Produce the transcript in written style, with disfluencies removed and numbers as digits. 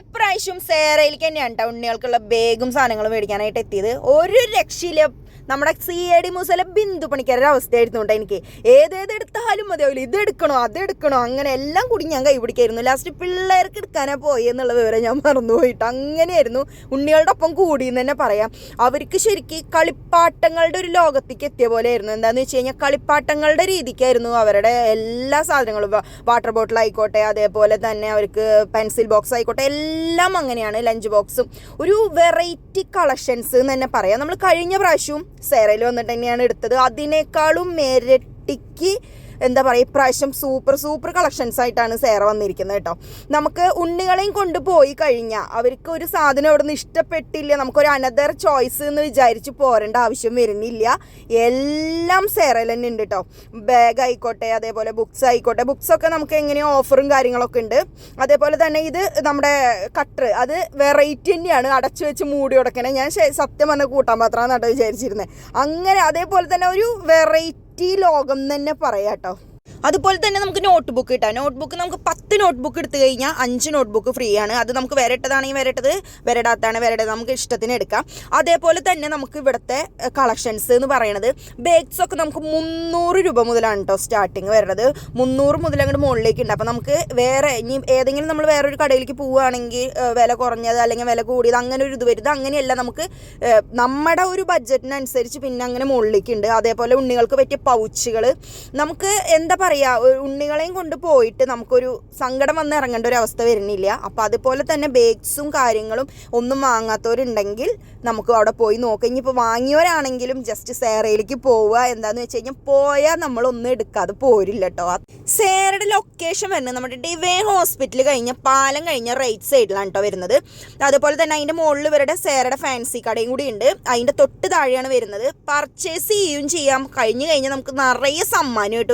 ഇപ്രാവശ്യം സേറയിലേക്ക് തന്നെയാണ് കേട്ടോ ഉണ്ണികൾക്കുള്ള ബാഗും സാധനങ്ങളും മേടിക്കാനായിട്ട് എത്തിയത്. ഒരു രക്ഷയില്ല. നമ്മുടെ CAD മൂസയിലെ ബിന്ദു പണിക്കാരുടെ അവസ്ഥയായിരുന്നു കേട്ടോ എനിക്ക്. ഏതെടുത്താലും മതിയാവില്ല, ഇതെടുക്കണോ അതെടുക്കണോ അങ്ങനെ എല്ലാം കൂടി ഞാൻ കൈപിടിക്കായിരുന്നു. ലാസ്റ്റ് പിള്ളേർക്ക് എടുക്കാനാ പോയി എന്നുള്ള വിവരം ഞാൻ മറന്നുപോയിട്ട് അങ്ങനെയായിരുന്നു. ഉണ്ണികളുടെ ഒപ്പം കൂടിയെന്ന് തന്നെ പറയാം. അവർക്ക് ശരിക്കും കളിപ്പാട്ടങ്ങളുടെ ഒരു ലോകത്തേക്ക് എത്തിയ പോലെ ആയിരുന്നു. എന്താണെന്ന് വെച്ച് കഴിഞ്ഞാൽ കളിപ്പാട്ടങ്ങളുടെ രീതിക്കായിരുന്നു അവരുടെ എല്ലാ സാധനങ്ങളും. വാട്ടർ ബോട്ടിൽ ആയിക്കോട്ടെ, അതേപോലെ തന്നെ അവർക്ക് പെൻസിൽ ബോക്സ് ആയിക്കോട്ടെ, എല്ലാം അങ്ങനെയാണ്. ലഞ്ച് ബോക്സും ഒരു വെറൈറ്റി കളക്ഷൻസ് എന്ന് തന്നെ പറയാം. നമ്മൾ കഴിഞ്ഞ പ്രാവശ്യവും സേറയിൽ വന്നിട്ട് തന്നെയാണ് എടുത്തത്. അതിനേക്കാളും ഇരട്ടിക്ക് എന്താ പറയുക, ഇപ്രാവശ്യം സൂപ്പർ കളക്ഷൻസ് ആയിട്ടാണ് സേറ വന്നിരിക്കുന്നത് കേട്ടോ. നമുക്ക് ഉണ്ണികളെയും കൊണ്ടുപോയി കഴിഞ്ഞാൽ അവർക്ക് ഒരു സാധനം അവിടെ നിന്ന് ഇഷ്ടപ്പെട്ടില്ല, നമുക്കൊരു അനദർ ചോയ്സ് എന്ന് വിചാരിച്ച് പോരേണ്ട ആവശ്യം വരുന്നില്ല. എല്ലാം സേറയിൽ തന്നെ ഉണ്ട് കേട്ടോ. ബാഗ് ആയിക്കോട്ടെ, അതേപോലെ ബുക്സ് ആയിക്കോട്ടെ. ബുക്സൊക്കെ നമുക്ക് എങ്ങനെയോ ഓഫറും കാര്യങ്ങളൊക്കെ ഉണ്ട്. അതേപോലെ തന്നെ ഇത് നമ്മുടെ കട്ടർ, അത് വെറൈറ്റി തന്നെയാണ്. അടച്ചു വെച്ച് മൂടി കൊടുക്കണേ. ഞാൻ സത്യം പറഞ്ഞ കൂട്ടാൻ പാത്രമാണ് കേട്ടോ വിചാരിച്ചിരുന്നത്. അങ്ങനെ അതേപോലെ തന്നെ ഒരു വെറൈറ്റി ലോകം തന്നെ പറയാം കേട്ടോ. അതുപോലെ തന്നെ നമുക്ക് നോട്ട് ബുക്ക് കിട്ടാം. നോട്ട് നമുക്ക് 10 നോട്ട് ബുക്ക് എടുത്തു കഴിഞ്ഞാൽ 5 നോട്ട് ബുക്ക് ഫ്രീ ആണ്. അത് നമുക്ക് വരട്ടതാണെങ്കിൽ വരട്ടത്, വരടാത്താണ് വരട്ടത്, നമുക്ക് ഇഷ്ടത്തിന് എടുക്കാം. അതേപോലെ തന്നെ നമുക്ക് ഇവിടുത്തെ കളക്ഷൻസ് എന്ന് പറയുന്നത് ബാഗ്സ് ഒക്കെ നമുക്ക് 300 രൂപ മുതലാണ് കേട്ടോ സ്റ്റാർട്ടിങ് വരുന്നത്. 300 മുതൽ അങ്ങോട്ട് മുകളിലേക്ക് ഉണ്ട്. അപ്പോൾ നമുക്ക് വേറെ ഇനി ഏതെങ്കിലും നമ്മൾ വേറൊരു കടയിലേക്ക് പോവുകയാണെങ്കിൽ വില കുറഞ്ഞത് അല്ലെങ്കിൽ വില കൂടിയത് അങ്ങനെ ഒരു ഇത് വരുന്നത്. അങ്ങനെയല്ല, നമുക്ക് നമ്മുടെ ഒരു ബഡ്ജറ്റിനനുസരിച്ച് പിന്നെ അങ്ങനെ മുകളിലേക്ക് ഉണ്ട്. അതേപോലെ ഉണ്ണികൾക്ക് പറ്റിയ പൗച്ചുകൾ, നമുക്ക് എന്താ പറയുക, ഉണ്ണികളെയും കൊണ്ട് പോയിട്ട് നമുക്കൊരു സങ്കടം വന്ന് ഇറങ്ങേണ്ട ഒരു അവസ്ഥ വരുന്നില്ല. അപ്പോൾ അതുപോലെ തന്നെ ബാഗ്സും കാര്യങ്ങളും ഒന്നും വാങ്ങാത്തവരുണ്ടെങ്കിൽ നമുക്ക് അവിടെ പോയി നോക്കാം. ഇനിയിപ്പോൾ വാങ്ങിയവരാണെങ്കിലും ജസ്റ്റ് സേറയിലേക്ക് പോവുക. എന്താണെന്ന് വെച്ച് കഴിഞ്ഞാൽ പോയാൽ നമ്മളൊന്നും എടുക്കാതെ പോരില്ല കേട്ടോ. സേറയുടെ ലൊക്കേഷൻ വരുന്നത് നമ്മുടെ ഡിവൈൻ ഹോസ്പിറ്റൽ കഴിഞ്ഞ പാലം കഴിഞ്ഞ റൈറ്റ് സൈഡിലാണ് കേട്ടോ വരുന്നത്. അതുപോലെ തന്നെ അതിൻ്റെ മുകളിൽ ഇവരുടെ സേറയുടെ ഫാൻസി കടയും കൂടി ഉണ്ട്. അതിൻ്റെ തൊട്ട് താഴെയാണ് വരുന്നത്. പർച്ചേസ് ചെയ്യുകയും ചെയ്യാം. കഴിഞ്ഞ് കഴിഞ്ഞാൽ നമുക്ക് നിറയെ സമ്മാനം കിട്ടും.